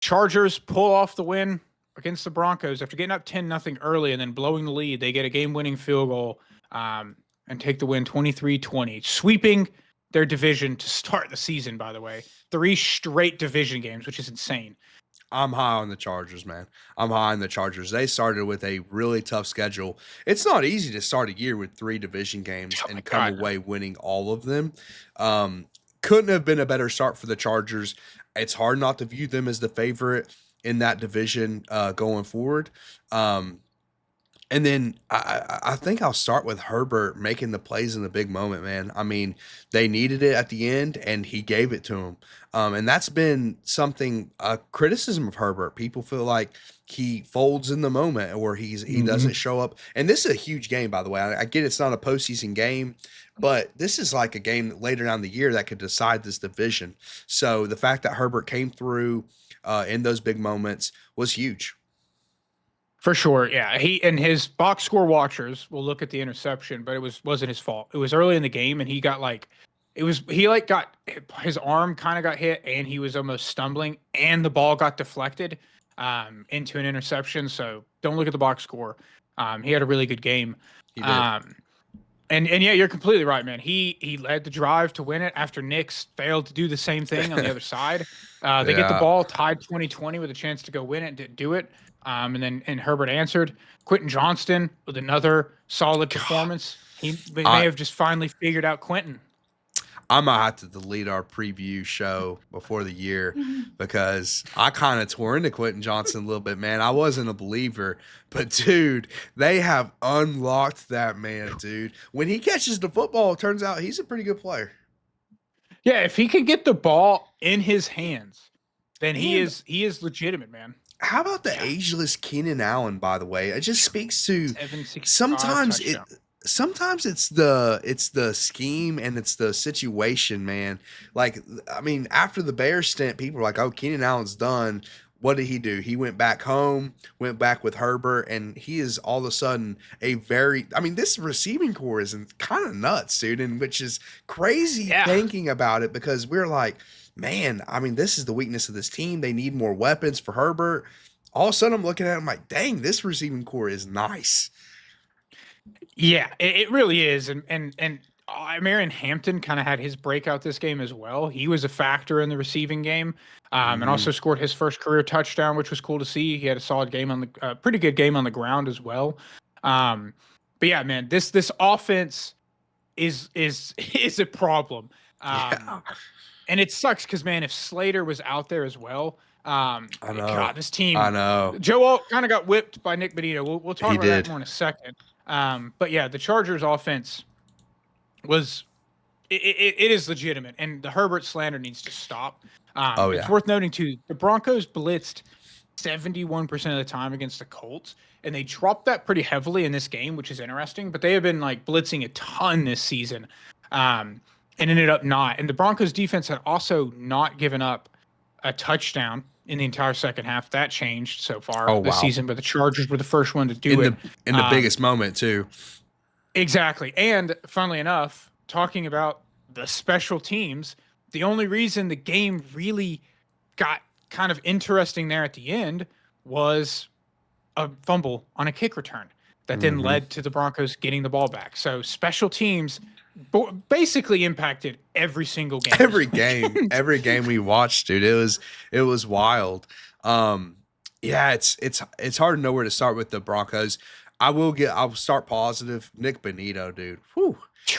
Chargers pull off the win against the Broncos after getting up 10-0 early and then blowing the lead. They get a game-winning field goal and take the win 23-20, sweeping their division to start the season, by the way. 3 straight division games, which is insane. I'm high on the Chargers, man. I'm high on the Chargers. They started with a really tough schedule. It's not easy to start a year with 3 division games and come away winning all of them. Couldn't have been a better start for the Chargers. It's hard not to view them as the favorite in that division going forward. And then I think I'll start with Herbert making the plays in the big moment, man. I mean, they needed it at the end, and he gave it to them. And that's been something, a criticism of Herbert. People feel like he folds in the moment or he doesn't show up. And this is a huge game, by the way. I get it's not a postseason game, but this is like a game later down the year that could decide this division. So the fact that Herbert came through in those big moments was huge. For sure, yeah. He and his box score watchers will look at the interception, but wasn't his fault. It was early in the game, and he got got his arm kind of got hit, and he was almost stumbling, and the ball got deflected into an interception. So don't look at the box score. He had a really good game. He did. And yeah, you're completely right, man. He led the drive to win it after Knicks failed to do the same thing on the other side. They get the ball tied 20-20 with a chance to go win it, didn't do it. And Herbert answered. Quentin Johnston with another solid performance. He may have just finally figured out Quentin. I might have to delete our preview show before the year because I kind of tore into Quentin Johnston a little bit, man. I wasn't a believer, but dude, they have unlocked that man, dude. When he catches the football, it turns out he's a pretty good player. Yeah, if he can get the ball in his hands, then he is legitimate, man. How about the ageless Keenan Allen, by the way? It just speaks to sometimes it's the scheme and it's the situation, man. Like, I mean, after the Bears stint, people were like, oh, Keenan Allen's done. What did he do? He went back home, went back with Herbert, and he is all of a sudden this receiving core is kind of nuts, dude, and which is crazy thinking about it because we're like, man, I mean, this is the weakness of this team. They need more weapons for Herbert. All of a sudden, I'm looking at it, I'm like, dang, this receiving core is nice. Yeah, it really is. And Marion Hampton kind of had his breakout this game as well. He was a factor in the receiving game and also scored his first career touchdown, which was cool to see. He had a solid game pretty good game on the ground as well. But yeah, man, this offense is a problem. And it sucks because, man, if Slater was out there as well, I know. God, this team. I know. Joe Alt kind of got whipped by Nick Bonito. We'll talk about that more in a second. But yeah, the Chargers offense it is legitimate, and the Herbert slander needs to stop. It's worth noting too, the Broncos blitzed 71% of the time against the Colts, and they dropped that pretty heavily in this game, which is interesting. But they have been like blitzing a ton this season. And ended up not. And the Broncos defense had also not given up a touchdown in the entire second half. That changed so far this season, but the Chargers were the first one to do it. In the biggest moment, too. Exactly. And funnily enough, talking about the special teams, the only reason the game really got kind of interesting there at the end was a fumble on a kick return that then led to the Broncos getting the ball back. So special teams basically impacted every single game. Every game we watched, dude. It was wild. Yeah, it's hard to know where to start with the Broncos. I'll start positive. Nick Bonito, dude. Whew.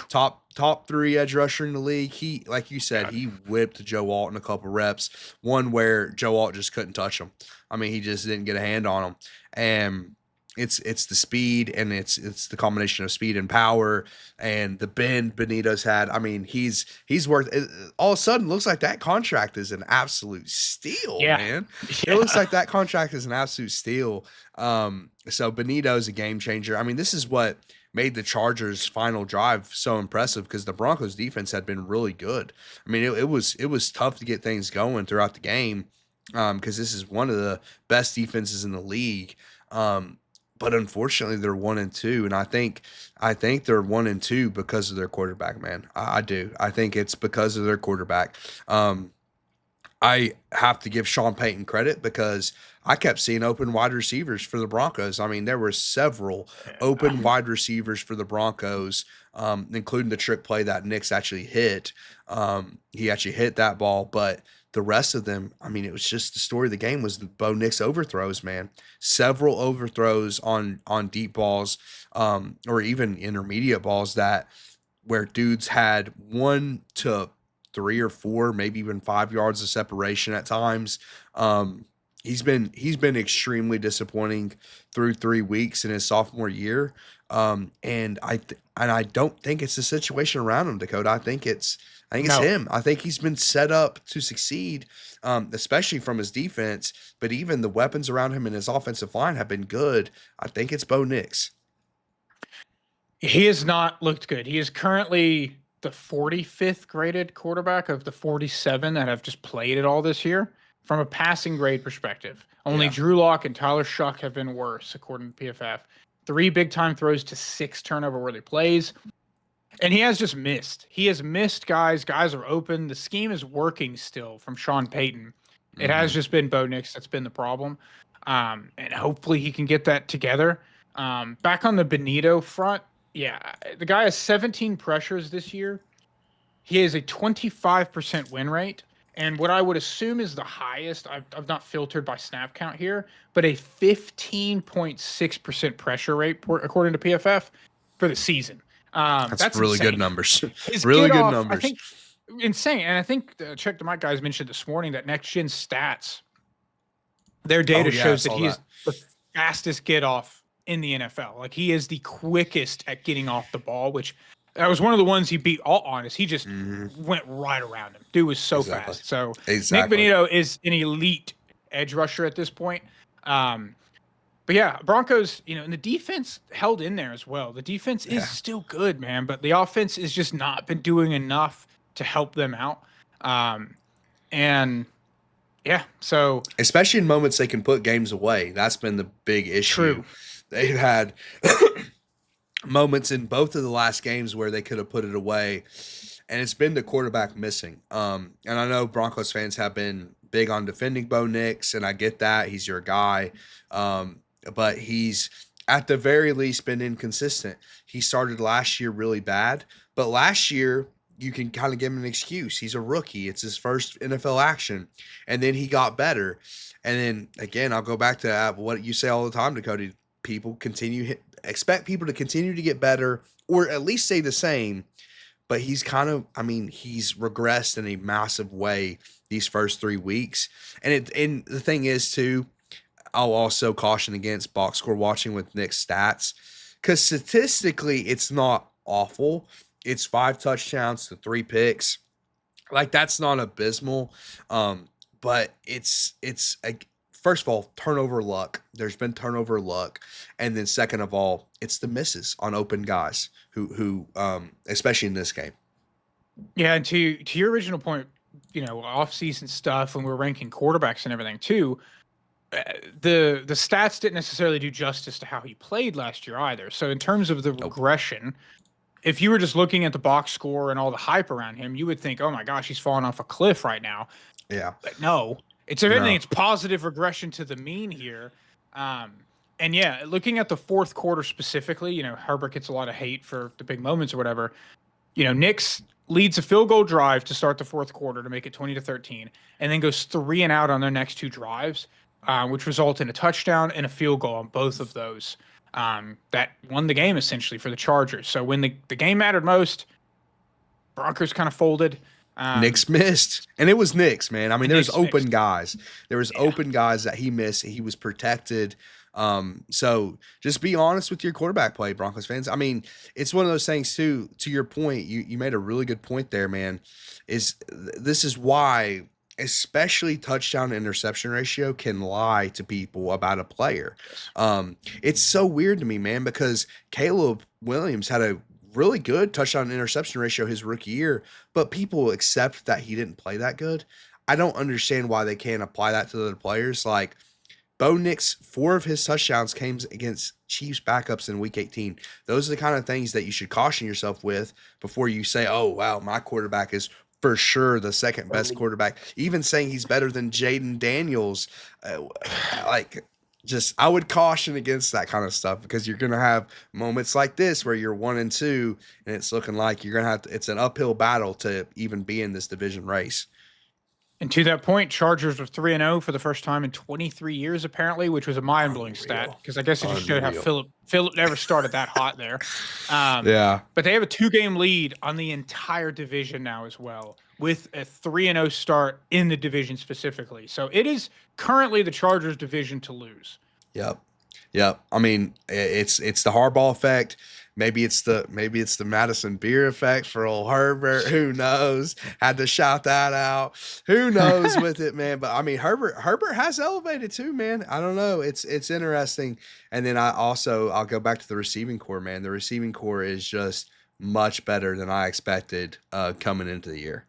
Top 3 edge rusher in the league. He, like you said, he whipped Joe Alt in a couple reps. One where Joe Alt just couldn't touch him. I mean, he just didn't get a hand on him. And it's the speed and it's the combination of speed and power and the bend Benito's had. I mean, he's worth it. All of a sudden looks like that contract is an absolute steal, man. It looks like that contract is an absolute steal. So Benito's a game changer. I mean, this is what made the Chargers' final drive so impressive because the Broncos defense had been really good. I mean, it was tough to get things going throughout the game because this is one of the best defenses in the league. But unfortunately, they're 1-2, and I think they're 1-2 because of their quarterback. Man, I do. I think it's because of their quarterback. I have to give Sean Payton credit because I kept seeing open wide receivers for the Broncos. I mean, there were several Yeah. open wide receivers for the Broncos, including the trick play that Nick's actually hit. He actually hit that ball, but the rest of them, I mean, it was just the story of the game was the Bo Nix overthrows, man. Several overthrows on deep balls, or even intermediate balls that where dudes had 1 to 3 or 4, maybe even 5 yards of separation at times. Um, he's been extremely disappointing through 3 weeks in his sophomore year. And I don't think it's the situation around him, Dakota. I think it's No. him. I think he's been set up to succeed, especially from his defense. But even the weapons around him and his offensive line have been good. I think it's Bo Nix. He has not looked good. He is currently the 45th graded quarterback of the 47 that have just played it all this year from a passing grade perspective. Only Yeah, Drew Lock and Tyler Shuck have been worse, according to PFF. 3 big time throws to 6 turnover worthy plays. And he has just missed. He has missed guys. Guys are open. The scheme is working still from Sean Payton. It has hmm just been Bo Nix that's been the problem. And hopefully he can get that together. Back on the Benito front, yeah, the guy has 17 pressures this year. He has a 25% win rate. And what I would assume is the highest, I've not filtered by snap count here, but a 15.6% pressure rate, according to PFF, for the season. that's That's really good insane. numbers. His Really get good off, I numbers. think, insane. And I think Check the Mic guys mentioned this morning that Next Gen Stats, their Oh data yeah, I shows that saw he is that. the fastest get off in the NFL. Like he is the quickest at getting off the ball, which that was one of the ones he beat all honest. He just hmm went right around him. Dude was so Exactly. fast. So Nick Exactly. Benito is an elite edge rusher at this point. Um, but yeah, Broncos, and the defense held in there as well. The defense is Yeah. still good, man, but the offense has just not been doing enough to help them out. Um, and yeah, so Especially in moments they can put games away. That's been the big issue. true. They've had moments in both of the last games where they could have put it away, and it's been the quarterback missing. And I know Broncos fans have been big on defending Bo Nix, and I get that he's your guy, but he's at the very least been inconsistent. He started last year really bad, but last year you can kind of give him an excuse. He's a rookie; it's his first NFL action, and then he got better. And then again, I'll go back to what you say all the time, Dakota. People expect people to continue to get better or at least stay the same. But he's kind of, I mean, he's regressed in a massive way these first 3 weeks. And the thing is too, I'll also caution against box score watching with Nick's stats because statistically it's not awful. It's 5 touchdowns to 3 picks. Like that's not abysmal. But it's like first of all, turnover luck. There's been turnover luck. And then second of all, it's the misses on open guys who especially in this game. Yeah, and to your original point, off-season stuff when we're ranking quarterbacks and everything too, the stats didn't necessarily do justice to how he played last year either. So in terms of the Nope. regression, if you were just looking at the box score and all the hype around him, you would think, "Oh my gosh, he's falling off a cliff right now." Yeah. But no, it's if anything, No. it's positive regression to the mean here. Um, and yeah, looking at the fourth quarter specifically, Herbert gets a lot of hate for the big moments or whatever. Knicks leads a field goal drive to start the fourth quarter to make it 20-13, and then goes 3-and-out on their next 2 drives, which result in a touchdown and a field goal on both of those. That won the game essentially for the Chargers. So when the game mattered most, Broncos kind of folded. Knicks missed. And it was Knicks, man. I mean, And there's Knicks open missed. guys. There was Yeah. open guys that he missed. He was protected. So just be honest with your quarterback play, Broncos fans. I mean, it's one of those things too, to your point, you made a really good point there, man. This is why especially touchdown to interception ratio can lie to people about a player. Yes. It's so weird to me, man, because Caleb Williams had a really good touchdown to interception ratio his rookie year, but people accept that he didn't play that good. I don't understand why they can't apply that to other players. Like Bo Nix, 4 of his touchdowns came against Chiefs backups in Week 18. Those are the kind of things that you should caution yourself with before you say, "Oh, wow, my quarterback is for sure the second best quarterback. Even saying he's better than Jaden Daniels, uh, like just I would caution against that kind of stuff because you're gonna have moments like this where you're 1-2 and it's looking like you're gonna have to. It's an uphill battle to even be in this division race. And to that point, Chargers were 3-0 for the first time in 23 years, apparently, which was a mind-blowing stat Unreal. because I guess it just showed how Unreal. Philip never started that hot there. Yeah. But they have a 2-game lead on the entire division now as well, with a 3-0 start in the division specifically. So it is currently the Chargers' division to lose. Yep. Yep. I mean, it's the Harbaugh effect. Maybe it's the Madison Beer effect for old Herbert. Who knows? Had to shout that out. Who knows with it, man? But I mean, Herbert has elevated too, man. I don't know. It's interesting. And then I'll go back to the receiving core, man. The receiving core is just much better than I expected coming into the year.